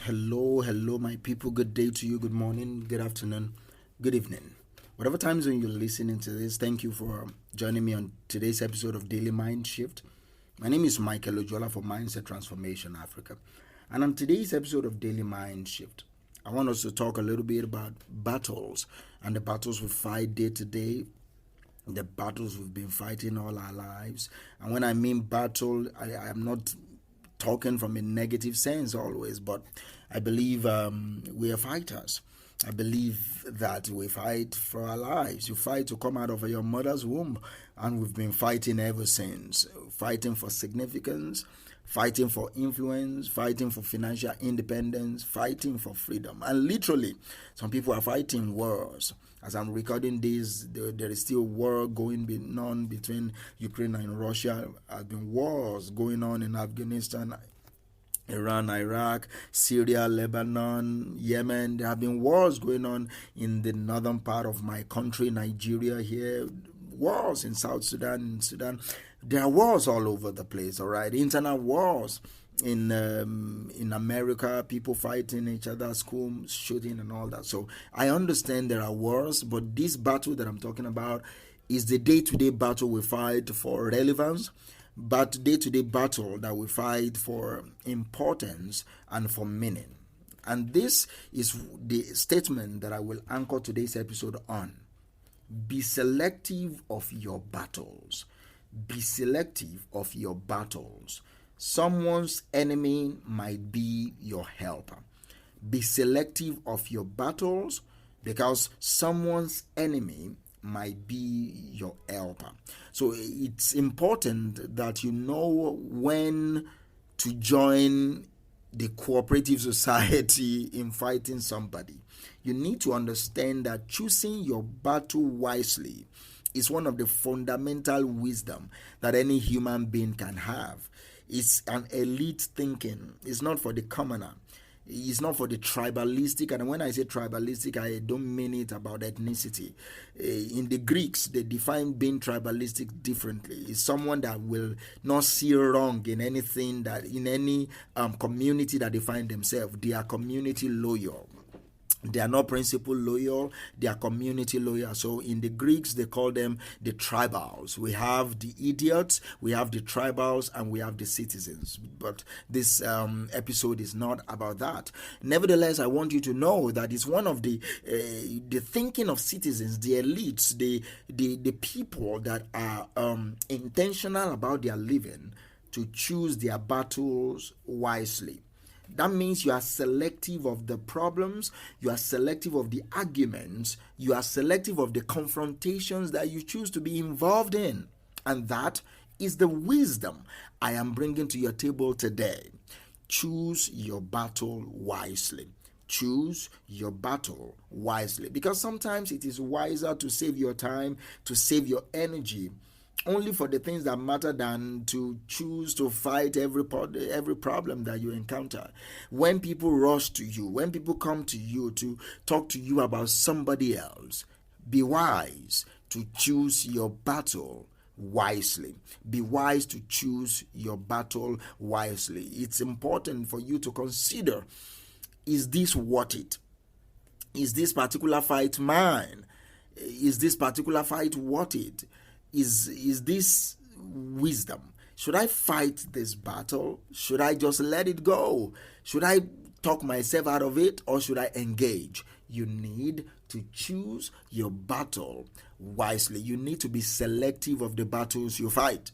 Hello, my people. Good day to you. Good morning, good afternoon, good evening. Whatever time zone you're listening to this, thank you for joining me on today's episode of Daily Mind Shift. My name is Michael Ojola for Mindset Transformation Africa. And on today's episode of Daily Mind Shift, I want us to talk a little bit about battles and the battles we fight day to day, the battles we've been fighting all our lives. And when I mean battle, I am not talking from a negative sense always, but I believe we are fighters. I believe that we fight for our lives. You fight to come out of your mother's womb, and we've been fighting ever since. Fighting for significance, fighting for influence, fighting for financial independence, fighting for freedom. And literally, some people are fighting wars. As I'm recording this, there is still war going on between Ukraine and Russia. There have been wars going on in Afghanistan, Iran, Iraq, Syria, Lebanon, Yemen. There have been wars going on in the northern part of my country, Nigeria here. Wars in South Sudan. There are wars all over the place, all right? Internal wars in America, people fighting each other, school shooting and all that. So I understand there are wars, but this battle that I'm talking about is the day-to-day battle we fight for relevance, but day-to-day battle that we fight for importance and for meaning. And this is the statement that I will anchor today's episode on. Be selective of your battles. Be selective of your battles. Someone's enemy might be your helper. Be selective of your battles because someone's enemy might be your helper. So it's important that you know when to join the cooperative society in fighting somebody. You need to understand that choosing your battle wisely is one of the fundamental wisdom that any human being can have. It's an elite thinking. It's not for the commoner. It's not for the tribalistic. And when I say tribalistic, I don't mean it about ethnicity. In the Greeks, they define being tribalistic differently. It's someone that will not see wrong in anything, that in any community that they find themselves. They are community loyal. They are not principle loyal, they are community loyal. So in the Greeks, they call them the tribals. We have the idiots, we have the tribals, and we have the citizens. But this episode is not about that. Nevertheless, I want you to know that it's one of the thinking of citizens, the elites, the people that are intentional about their living to choose their battles wisely. That means you are selective of the problems, you are selective of the arguments, you are selective of the confrontations that you choose to be involved in. And that is the wisdom I am bringing to your table today. Choose your battle wisely. Choose your battle wisely. Because sometimes it is wiser to save your time, to save your energy, only for the things that matter than to choose to fight every problem that you encounter. When people rush to you, when people come to you to talk to you about somebody else, be wise to choose your battle wisely. Be wise to choose your battle wisely. It's important for you to consider, is this worth it? Is this particular fight mine? Is this particular fight worth it? Is this wisdom? Should I fight this battle? Should I just let it go? Should I talk myself out of it, or should I engage? You need to choose your battle wisely. You need to be selective of the battles you fight.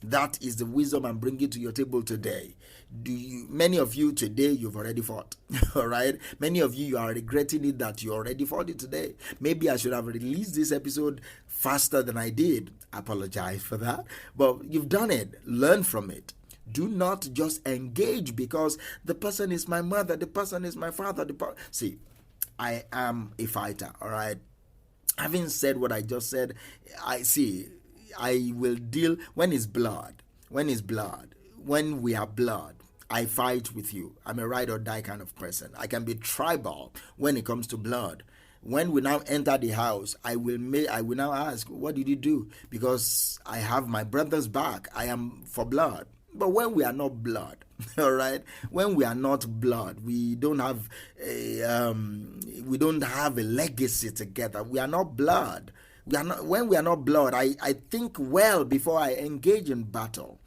That is the wisdom I'm bringing to your table today. Many of you today, you've already fought, all right? Many of you are regretting it that you already fought it today. Maybe I should have released this episode faster than I did. I apologize for that. But you've done it. Learn from it. Do not just engage because the person is my mother, the person is my father. See, I am a fighter, all right? Having said what I just said, I will deal when it's blood. When we are blood, I fight with you. I'm a ride or die kind of person. I can be tribal when it comes to blood. When we now enter the house, I will now ask, what did you do? Because I have my brother's back. I am for blood. But when we are not blood, all right, when we are not blood, we don't have a legacy together. We are not blood. When we are not blood, I think well before I engage in battle.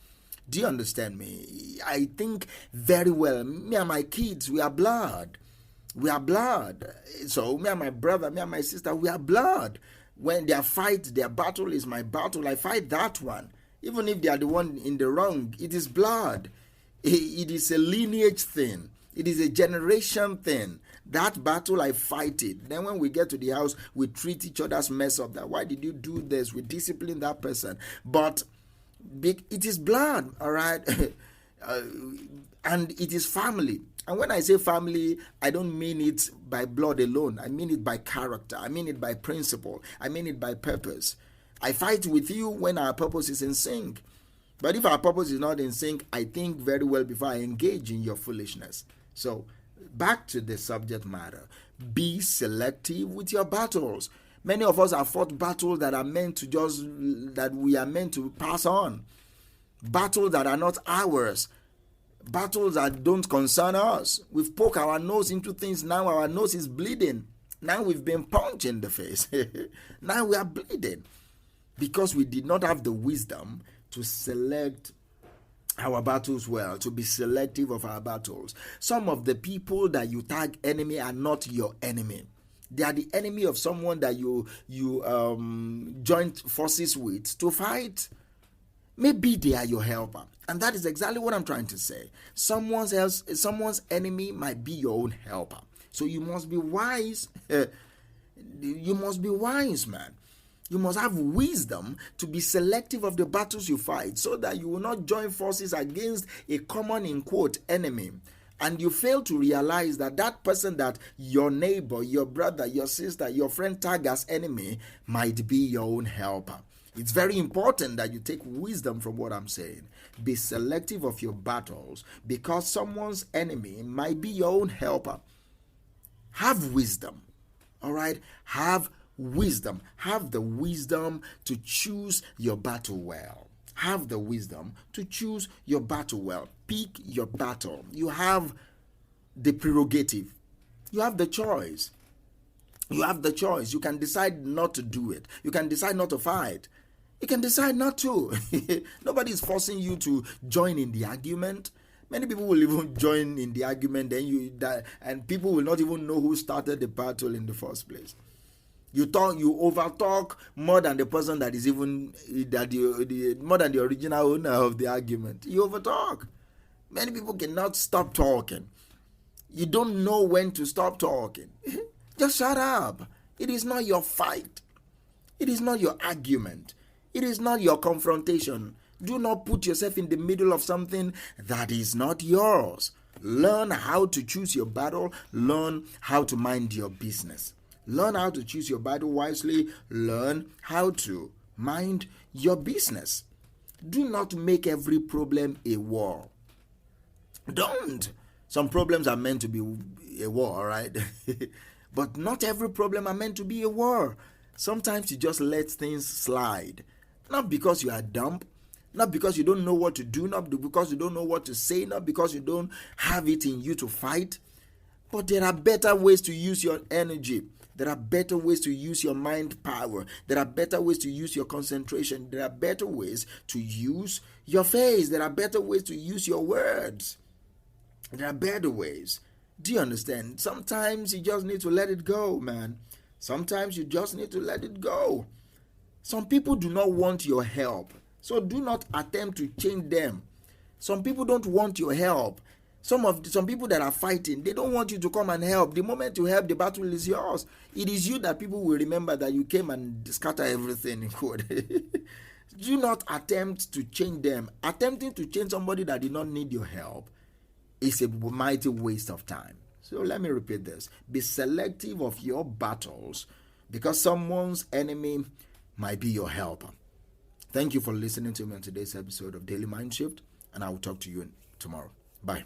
Do you understand me? I think very well. Me and my kids, we are blood. We are blood. So me and my brother, me and my sister, we are blood. When their battle is my battle, I fight that one. Even if they are the one in the wrong, it is blood. It is a lineage thing. It is a generation thing. That battle, I fight it. Then when we get to the house, we treat each other's mess up. That why did you do this? We discipline that person. But it is blood, all right? And it is family. And when I say family, I don't mean it by blood alone. I mean it by character. I mean it by principle. I mean it by purpose. I fight with you when our purpose is in sync. But if our purpose is not in sync, I think very well before I engage in your foolishness. So, back to the subject matter. Be selective with your battles. Many of us have fought battles that we are meant to pass on. Battles that are not ours. Battles that don't concern us. We've poked our nose into things. Now our nose is bleeding. Now we've been punched in the face. Now we are bleeding. Because we did not have the wisdom to select our battles well, to be selective of our battles. Some of the people that you tag enemy are not your enemy. They are the enemy of someone that you joined forces with to fight. Maybe they are your helper. And that is exactly what I'm trying to say. Someone's enemy might be your own helper. So you must be wise. You must be wise, man. You must have wisdom to be selective of the battles you fight so that you will not join forces against a common, in quote, enemy. And you fail to realize that that person that your neighbor, your brother, your sister, your friend tag as enemy might be your own helper. It's very important that you take wisdom from what I'm saying. Be selective of your battles because someone's enemy might be your own helper. Have wisdom, all right? Have wisdom. Have the wisdom to choose your battle well. Have the wisdom to choose your battle well. Pick your battle. You have the prerogative. You have the choice. You have the choice. You can decide not to do it. You can decide not to fight. You can decide not to. Nobody is forcing you to join in the argument. Many people will even join in the argument, and people will not even know who started the battle in the first place. You overtalk more than the person that is even more than the original owner of the argument. You overtalk. Many people cannot stop talking. You don't know when to stop talking. Just shut up. It is not your fight. It is not your argument. It is not your confrontation. Do not put yourself in the middle of something that is not yours. Learn how to choose your battle. Learn how to mind your business. Learn how to choose your battle wisely. Learn how to mind your business. Do not make every problem a war. Don't. Some problems are meant to be a war, right? But not every problem are meant to be a war. Sometimes you just let things slide. Not because you are dumb, not because you don't know what to do, not because you don't know what to say, not because you don't have it in you to fight. But there are better ways to use your energy. There are better ways to use your mind power. There are better ways to use your concentration. There are better ways to use your face. There are better ways to use your words. There are better ways. Do you understand? Sometimes you just need to let it go, man. Sometimes you just need to let it go. Some people do not want your help, so do not attempt to change them. Some people don't want your help. Some people that are fighting, they don't want you to come and help. The moment you help, the battle is yours. It is you that people will remember that you came and scatter everything in code. Do not attempt to change them. Attempting to change somebody that did not need your help is a mighty waste of time. So let me repeat this. Be selective of your battles because someone's enemy might be your helper. Thank you for listening to me on today's episode of Daily Mind Shift, and I will talk to you tomorrow. Bye.